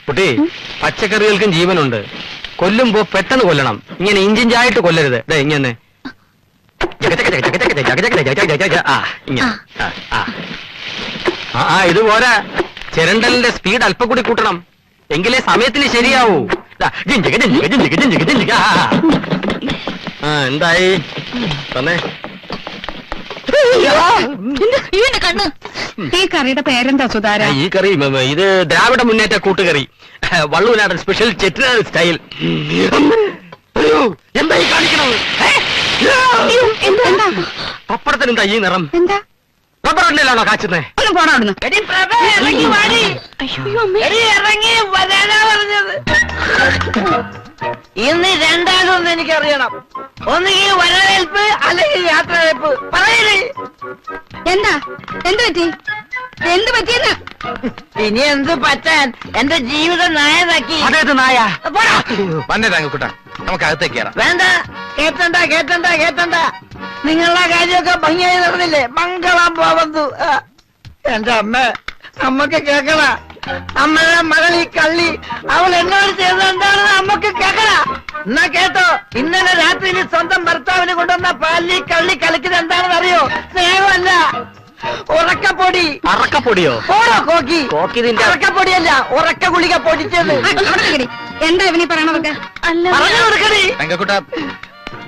കുട്ടി, പച്ചക്കറികൾക്കും ജീവനുണ്ട്. കൊല്ലുമ്പോ പെട്ടെന്ന് കൊല്ലണം. ഇങ്ങനെ ഇഞ്ചിഞ്ചായിട്ട് കൊല്ലരുത്. ഇങ്ങനെ ഇത് പോരാ. ചിരണ്ടലിന്റെ സ്പീഡ് അല്പം കൂടി കൂട്ടണം. എങ്കിലേ സമയത്തിന് ശരിയാവൂ. എന്തായി തന്നെ? ഈ കറിയുടെ പേരെന്താ സുധാര? ഈ കറി ഇത് ദ്രാവിഡ മുന്നേറ്റ കൂട്ടുകറി, വള്ളുവനാടൻ സ്പെഷ്യൽ ചെറ്റിനാട് സ്റ്റൈൽ. എന്തായി കാണിക്കണത്? പപ്പടത്തിന് എന്താ ഈ നിറം? എന്താ റബ്ബർ എണ്ണയിലാണോ കാച്ചുന്നേ? ഒന്ന് പോണ അവിടുന്ന്. ഇന്ന് രണ്ടാമതൊന്നും എനിക്കറിയണം. ഒന്നുകിൽ വരവേൽപ്പ് അല്ലെങ്കിൽ യാത്രവേൽപ്പ്. പറയണേ എന്താ എന്ത് പറ്റി? എന്ത് പറ്റിയെന്ന്? ഇനി എന്ത് പറ്റാൻ? എന്റെ ജീവിതം നായതാക്കി. അതേത് നായ? വന്നേ തങ്കക്കുട്ട, നമുക്ക് അകത്തേക്ക് കയറാം. വേണ്ട, കേട്ടണ്ട കേട്ടണ്ട കേട്ടണ്ട. നിങ്ങളുടെ കാര്യമൊക്കെ ഭംഗിയായി നടന്നില്ലേ? മംഗളം പോവന്തു. എന്റെ അമ്മക്ക് കേക്കണ. അമ്മയുടെ മകൾ ഈ കള്ളി അവൾ എന്നോട് ചെയ്തത് എന്താണെന്ന് അമ്മക്ക് കേക്കണ. എന്നാ കേട്ടോ, ഇന്നലെ രാത്രിയിൽ സ്വന്തം ഭർത്താവിന് കൊണ്ടുവന്ന പാലിൽ കള്ളി കളിക്കുന്നത് എന്താണെന്ന് അറിയോ? സ്നേഹമല്ല, ഉറക്കപ്പൊടി. അറക്കപ്പൊടിയോ? ഓടോ കോക്കി. കോക്കിതിന്റെ ഉറക്കപ്പൊടിയല്ല, ഉറക്ക ഗുളിക പൊടിച്ചത്. എന്താ ഇവനീ പറയണതൊക്കെ? പറഞ്ഞു കൊടുക്കണേ. തങ്കക്കുട്ട,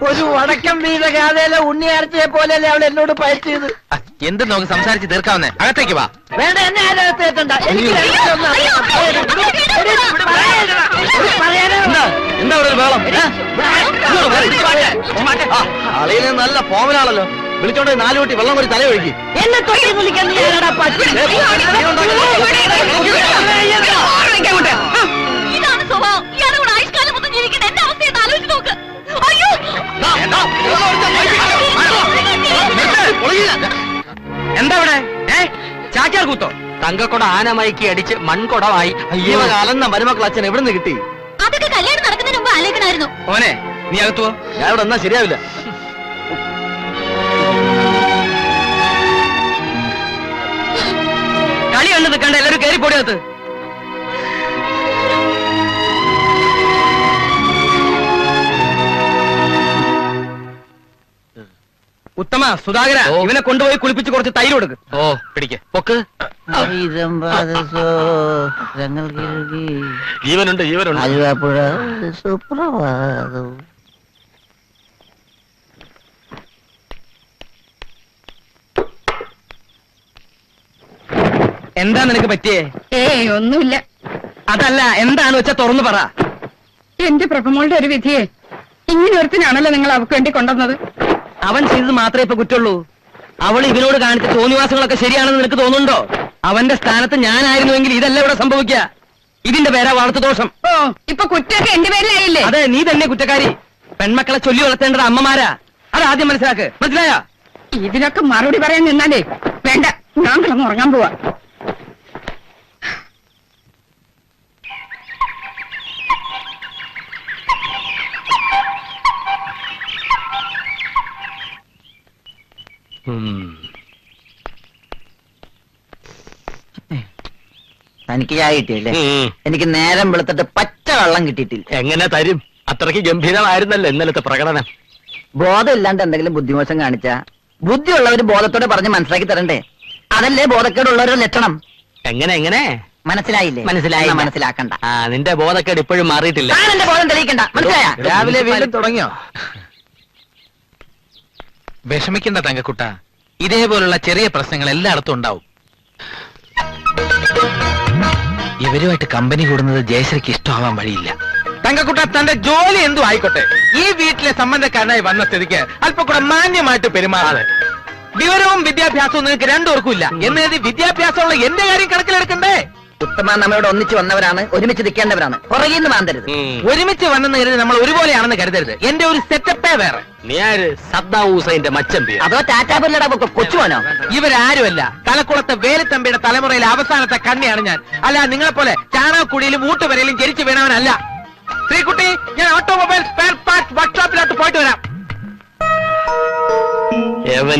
ഒരു വടക്കം വീത ഗാഥയിലെ ഉണ്ണിയാർച്ചയെ പോലെയല്ലേ അവൾ എന്നോട് പയറ്റിയത്. എന്ത് നമുക്ക് സംസാരിച്ച് തീർക്കാവുന്നേ? അകത്തേക്ക് വാ. വേണ്ട, എന്നെ ആരകത്ത് എത്തണ്ട. എനിക്ക് രണ്ടിലൊന്ന് എന്താ ഒരു വേളം? അളിയെ നല്ല ഫോമിലാണല്ലോ. വിളിച്ചോണ്ട് 4 കുട്ടി വെള്ളം ഒരു തല ഒഴുകി. എന്നെ തൊട്ടി വിളിക്കാൻ നീ ആരാടാ പട്ടി? ഇതാണ് സ്വഭാവം. ഇയാളെ കൂടെ ആയുഷ്കാലം മൊത്തം ജീവിക്കേണ്ട എന്റെ അവസ്ഥയെന്ന് ആലോചിച്ച് നോക്ക്. അയ്യോ, എന്താ ഇവിടെ? ചാച്ചാർ കൂത്തോ? തങ്കക്കൊട ആനമയക്കി അടിച്ച് മൺകൊടമായി. അയ്യോ, അലന്ന മരുമക്കൾ അച്ഛൻ എവിടെ നിന്ന് കിട്ടി? അതൊക്കെ കല്യാണം നടക്കുന്നതിന് മുമ്പ് ആലോചിക്കണമായിരുന്നു. ഓനെ, നീ അകത്തുവോ? ഞാൻ ഇവിടെ എന്നാ ശരിയാവില്ല. കളി കണ്ടു നിൽക്കണ്ട, എല്ലാവരും കയറി പൊടിയകത്ത്. ഉത്തമ, സുധാകര, ഇവനെ കൊണ്ടുപോയി കുളിപ്പിച്ച് കുറച്ച് തൈര് കൊടുക്ക്. ഓ, പിടിക്ക്, പൊക്ക്. ജീവനുണ്ട്, ജീവനുണ്ട്. ആലുവാപ്പുഴ സുപ്രഭാതം. എന്താ നിനക്ക് പറ്റിയേ? ഒന്നുമില്ല. അതല്ല, എന്താന്ന് വെച്ചാ തുറന്നു പറ. എന്റെ പ്രഭമോളുടെ ഒരു വിധിയെ ഇങ്ങനെ ഒരുത്തിനാണല്ലോ നിങ്ങൾ അവർക്ക് വേണ്ടി കൊണ്ടുവന്നത്. അവൻ ചെയ്തത് മാത്രമേ ഇപ്പൊ കുറ്റുള്ളൂ. അവൾ ഇവനോട് കാണിച്ച തോന്നിവാസങ്ങളൊക്കെ ശരിയാണെന്ന് നിനക്ക് തോന്നുന്നുണ്ടോ? അവന്റെ സ്ഥാനത്ത് ഞാനായിരുന്നുവെങ്കിൽ ഇതല്ല ഇവിടെ സംഭവിക്കുക. ഇതിന്റെ പേരാ വളർത്തു ദോഷം. ഓ, ഇപ്പൊ കുറ്റമൊക്കെ എന്റെ പേരിലായില്ലേ? അതെ, നീ തന്നെ കുറ്റക്കാരി. പെൺമക്കളെ ചൊല്ലി വളർത്തേണ്ടത് അമ്മമാരാ. അതാദ്യം മനസ്സിലാക്ക്. മനസ്സിലായോ? ഇതിനൊക്കെ മറുപടി പറയാൻ നിന്നാലേ വേണ്ട, ഞാൻ കിടന്ന് ഉറങ്ങാൻ പോവാ. തനിക്ക് ചായ കിട്ടിയല്ലേ? എനിക്ക് നേരം വെളുത്തിട്ട് പച്ച വെള്ളം കിട്ടിയിട്ടില്ല. എങ്ങനെ തരും? അത്രയ്ക്ക് ഗംഭീരമായിരുന്നല്ലോ ഇന്നലത്തെ പ്രകടനം. ബോധം ഇല്ലാണ്ട് എന്തെങ്കിലും ബുദ്ധിമോശം കാണിച്ച ബുദ്ധിയുള്ളവര് ബോധത്തോടെ പറഞ്ഞ് മനസ്സിലാക്കി തരണ്ടേ? അതല്ലേ ബോധക്കേടുള്ളവരുടെ ലക്ഷണം. എങ്ങനെ എങ്ങനെ മനസ്സിലായില്ലേ? മനസ്സിലായി. മനസ്സിലാക്കണ്ട. നിന്റെ ബോധക്കേട് ഇപ്പോഴും മാറിയിട്ടില്ല. ഞാൻ എന്റെ ബോധം തെളിയിക്കണ്ട. മനസ്സിലായ? രാവിലെ വീണ്ടും തുടങ്ങിയോ? വിഷമിക്കണ്ട തങ്കക്കുട്ട, ഇതേപോലുള്ള ചെറിയ പ്രശ്നങ്ങൾ എല്ലായിടത്തും ഉണ്ടാവും. ഇവരുമായിട്ട് കമ്പനി കൂടുന്നത് ജയശ്രീക്ക് ഇഷ്ടമാവാൻ വഴിയില്ല. തങ്കക്കുട്ട, തന്റെ ജോലി എന്തും ആയിക്കോട്ടെ, ഈ വീട്ടിലെ സംബന്ധക്കാരനായി വന്ന സ്ഥിതിക്ക് അല്പം കൂടെ മാന്യമായിട്ട് പെരുമാറാതെ. വിവരവും വിദ്യാഭ്യാസവും നിങ്ങൾക്ക് രണ്ടുപേർക്കും ഇല്ല എന്നത് വിദ്യാഭ്യാസമുള്ള എന്റെ കാര്യം കണക്കിലെടുക്കണ്ടേ? ഉത്തമ, നമ്മളോട് ഒന്നിച്ച് വന്നവരാണ്, ഒരുമിച്ച് നിൽക്കേണ്ടവരാണ്. പുറകിൽ നിന്ന് മാന്തരുത്. ഒരുമിച്ച് വന്നെന്ന് കരുതി നമ്മൾ ഒരുപോലെയാണെന്ന് കരുതരുത്. എന്റെ ഒരു സെറ്റപ്പേ വേറെ. നീ ആര്? സദ്ദാം ഹുസൈന്റെ മച്ചമ്പി? അതോ ടാറ്റാബില്ലടാ കൊച്ചുവാനോ? ഇവരാരുമല്ല, തലക്കുളത്തെ വേലുത്തമ്പിയുടെ തലമുറയിലെ അവസാനത്തെ കണ്ണിയാണ് ഞാൻ. അല്ല, നിങ്ങളെപ്പോലെ ചാണകക്കുടിയിലും ഊട്ടുവരയിലും ജനിച്ചു വീണവനല്ല. ശ്രീകുട്ടി, ഞാൻ ഓട്ടോമൊബൈൽ സ്പെയർ പാർട്സ് വർക്ക്ഷോപ്പിലോട്ട് പോയിട്ട് വരാം.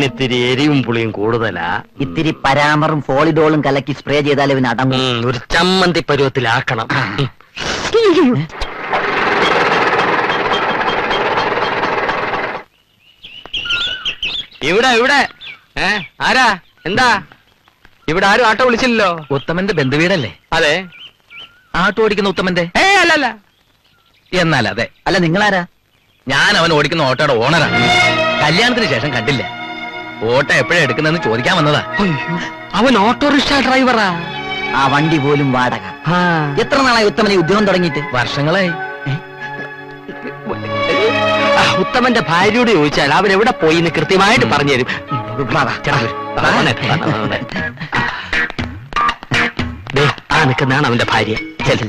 ഇത്തിരി എരിവും പുളിയും കൂടുതലാ. ഇത്തിരി പരാമറും ഫോളിഡോളും കലക്കി സ്പ്രേ ചെയ്താൽ ഇവന് അടങ്ങും. ഒരു ചമ്മന്തി പരുവത്തിലാക്കണം. ഇവിടെ ആരാ? എന്താ ഇവിടെ? ആരും ആട്ടോ വിളിച്ചില്ലല്ലോ. ഉത്തമന്റെ ബന്ധുവീടല്ലേ? അതെ. ആട്ടോ ഓടിക്കുന്ന ഉത്തമന്റെ? അല്ലല്ല. എന്നാൽ അതെ. അല്ല, നിങ്ങളാരാ? ഞാൻ അവൻ ഓടിക്കുന്ന ഓട്ടോയുടെ ഓണറാണ്. കല്യാണത്തിന് ശേഷം കണ്ടില്ല. ഓട്ടോ എപ്പോഴാ എടുക്കുന്നതെന്ന് ചോദിക്കാൻ വന്നതാ. അവൻ ഓട്ടോറിക്ഷ ഡ്രൈവറാ. ആ വണ്ടി പോലും വാടക. എത്ര നാളായി ഉത്തമനെ ഉദ്യോഗം തുടങ്ങിയിട്ട്? വർഷങ്ങളായി. ഉത്തമന്റെ ഭാര്യയോട് ചോദിച്ചാൽ അവൻ എവിടെ പോയി എന്ന് കൃത്യമായിട്ട് പറഞ്ഞു തരും. ആ നിൽക്കുന്നതാണ് അവന്റെ ഭാര്യ. ശരി.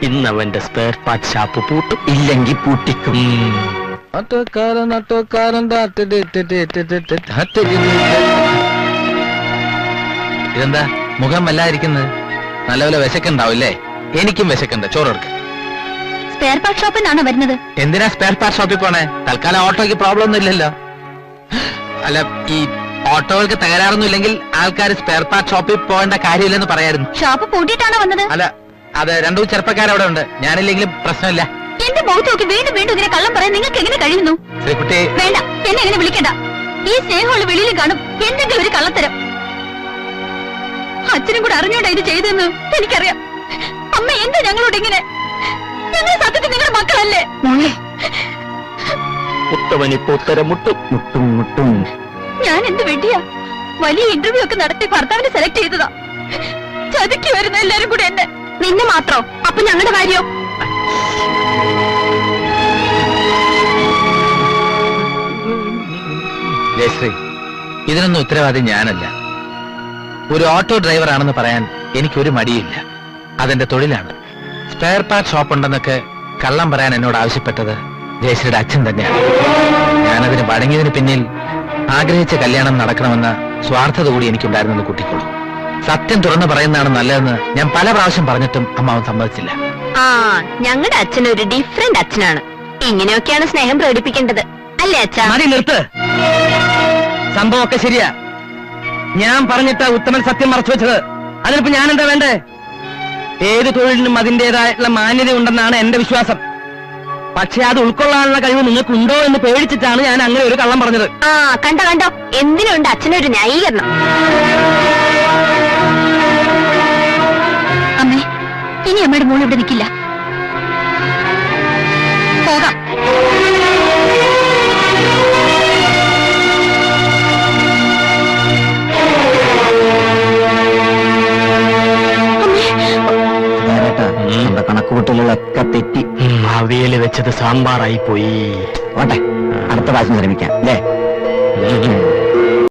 ഇന്നവന്റെ സ്പെയർ പാർട്ട് ഷാപ്പ് പൂട്ടും, ഇല്ലെങ്കിൽ പൂട്ടിക്കും. ഇതെന്താ മുഖം വല്ലാതിരിക്കുന്നത്? നല്ലപോലെ വിശക്കുണ്ടാവില്ലേ? എനിക്കും വിശക്കുണ്ട്. ചോറെടുക്ക്. സ്പെയർ പാർട്ട് ഷോപ്പിൽ നിന്നാണോ വരുന്നത്? എന്തിനാ സ്പെയർ പാർട്ട് ഷോപ്പിൽ പോണേ? തൽക്കാലം ഓട്ടോയ്ക്ക് പ്രോബ്ലം ഒന്നും ഇല്ലല്ലോ. അല്ല, ഈ ഓട്ടോകൾക്ക് തകരാറൊന്നും ഇല്ലെങ്കിൽ ആൾക്കാർ സ്പെയർ പാർട്ട് ഷോപ്പിൽ പോകേണ്ട കാര്യമില്ലെന്ന് പറയായിരുന്നു. ഷോപ്പ് പൂട്ടിയിട്ടാണോ വന്നത്? അല്ല, അത് രണ്ടു ചെറുപ്പക്കാരവിടെ ഉണ്ട്. ഞാനില്ലെങ്കിലും പ്രശ്നമില്ല. എന്റെ മുഖത്ത് നോക്കി വീണ്ടും വീണ്ടും ഇങ്ങനെ കള്ളം പറയാൻ നിങ്ങൾക്ക് എങ്ങനെ കഴിയുന്നു? ശ്രീകുട്ടി, വേണ്ട, എന്നെ എങ്ങനെ വിളിക്കണ്ട. ഈ സ്നേഹമുള്ള വെളിയിലും കാണും എന്തെങ്കിലും ഒരു കള്ളത്തരം. അച്ഛനും കൂടെ അറിഞ്ഞോണ്ടാ ഇത് ചെയ്തെന്ന് എനിക്കറിയാം. അമ്മ എന്താ ഞങ്ങളോട് ഇങ്ങനെ? ഞങ്ങൾ സത്യത്തിൽ നിങ്ങളുടെ മക്കളല്ലേ? ഉത്തമനിപ്പോ ഉത്തരം മുട്ടും. ഞാൻ എന്ത് വെട്ടിയാ? വലിയ ഇന്റർവ്യൂ ഒക്കെ നടത്തി ഭർത്താവിനെ സെലക്ട് ചെയ്തതാ. ചതിക്ക് വരുന്ന എല്ലാരും കൂടെ എന്നെ. നിന്നെ മാത്രോ? അപ്പൊ ഞങ്ങളുടെ കാര്യോ? ജയശ്രീ, ഇതിനൊന്നും ഉത്തരവാദി ഞാനല്ല. ഒരു ഓട്ടോ ഡ്രൈവർ ആണെന്ന് പറയാൻ എനിക്കൊരു മടിയില്ല. അതെന്റെ തൊഴിലാണ്. സ്പെയർ പാർട്ട് ഷോപ്പ് ഉണ്ടെന്നൊക്കെ കള്ളം പറയാൻ എന്നോട് ആവശ്യപ്പെട്ടത് ജയശ്രീയുടെ അച്ഛൻ തന്നെയാണ്. ഞാനതിന് വഴങ്ങിയതിന് പിന്നിൽ ആഗ്രഹിച്ച കല്യാണം നടക്കണമെന്ന സ്വാർത്ഥത കൂടി എനിക്കുണ്ടായിരുന്നെന്ന് കൂട്ടിക്കോളൂ. സത്യം തുറന്നു പറയുന്നതാണ് നല്ലതെന്ന് ഞാൻ പല പ്രാവശ്യം പറഞ്ഞിട്ടും അമ്മാവൻ സമ്മതിച്ചില്ല. ഞങ്ങളുടെ അച്ഛൻ ഒരു ഡിഫറെന്റ് അച്ഛനാണ്. ഇങ്ങനെയൊക്കെയാണ് സ്നേഹം പ്രകടിപ്പിക്കേണ്ടത്, അല്ലേ അച്ഛാ? മതി, നിർത്ത്. സംഭവമൊക്കെ ശരിയാ. ഞാൻ പറഞ്ഞിട്ട് ഉത്തമൻ സത്യം മറച്ചു വെച്ചത്. അതിനിപ്പോ ഞാൻ എന്താ വേണ്ടേ? ഏത് തൊഴിലിനും അതിന്റേതായിട്ടുള്ള മാന്യത ഉണ്ടെന്നാണ് എന്റെ വിശ്വാസം. പക്ഷെ അത് ഉൾക്കൊള്ളാനുള്ള കഴിവ് നിങ്ങൾക്കുണ്ടോ എന്ന് പേടിച്ചിട്ടാണ് ഞാൻ അങ്ങനെ ഒരു കള്ളം പറഞ്ഞത്. കണ്ടോ എന്തിനുണ്ട് അച്ഛനൊരു ന്യായീകരണം? അമ്മേ, ഇനി അമ്മയുടെ മോൾ ഇവിടെ നിൽക്കില്ല. പോകാം. നമ്മുടെ കണക്കുകൂട്ടലുകളൊക്കെ തെറ്റി. അവിയല് വെച്ചത് സാമ്പാറായി പോയി. ഓട്ടെ, അടുത്ത പ്രാവശ്യം ശ്രമിക്കാം അല്ലേ?